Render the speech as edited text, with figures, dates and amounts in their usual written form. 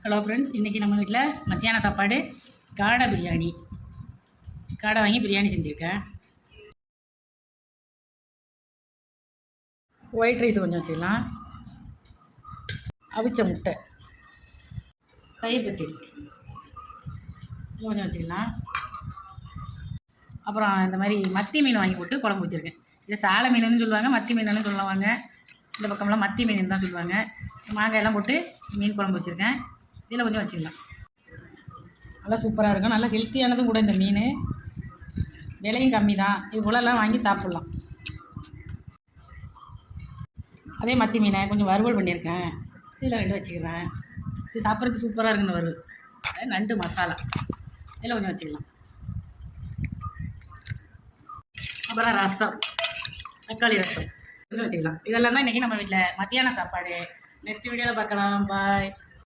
Hello friends, இன்றைக்கி நம்ம வீட்டில் மத்தியான சாப்பாடு காடை பிரியாணி. காடை வாங்கி பிரியாணி செஞ்சுருக்கேன். ஒயிட் ரைஸ் கொஞ்சம் வச்சுக்கலாம், அவிச்ச முட்டை, தயிர் பச்சடி கொஞ்சம் வச்சுக்கலாம். அப்புறம் இந்த மாதிரி மத்தி மீன் வாங்கி போட்டு குழம்பு வச்சுருக்கேன். இதை சாலை மீனுன்னு சொல்லுவாங்க, மத்தி மீனுன்னு சொல்லுவாங்க. இந்த பக்கம்லாம் மத்தி மீன் தான் சொல்லுவாங்க. மாங்காயெல்லாம் போட்டு மீன் குழம்பு வச்சுருக்கேன். இதில் கொஞ்சம் வச்சுக்கலாம். நல்லா சூப்பராக இருக்கும். நல்லா ஹெல்த்தியானதும் கூட. இந்த மீன் விலையும் கம்மி தான். இது போலலாம் வாங்கி சாப்பிட்லாம். அதே மத்தி மீனை கொஞ்சம் வறுவல் பண்ணியிருக்கேன். இதில் 2 வச்சுக்கிறேன். இது சாப்பிட்றதுக்கு சூப்பராக இருக்குது. இந்த வறுவல் நண்டு மசாலா இதில் கொஞ்சம் வச்சுக்கலாம். அப்புறம் ரசம், தக்காளி ரசம் கொஞ்சம் வச்சுக்கலாம். இதெல்லாம் தான் இன்றைக்கி நம்ம வீட்டில் மத்தியான சாப்பாடு. நெக்ஸ்ட் வீடியோவில் பார்க்கலாம். பாய்.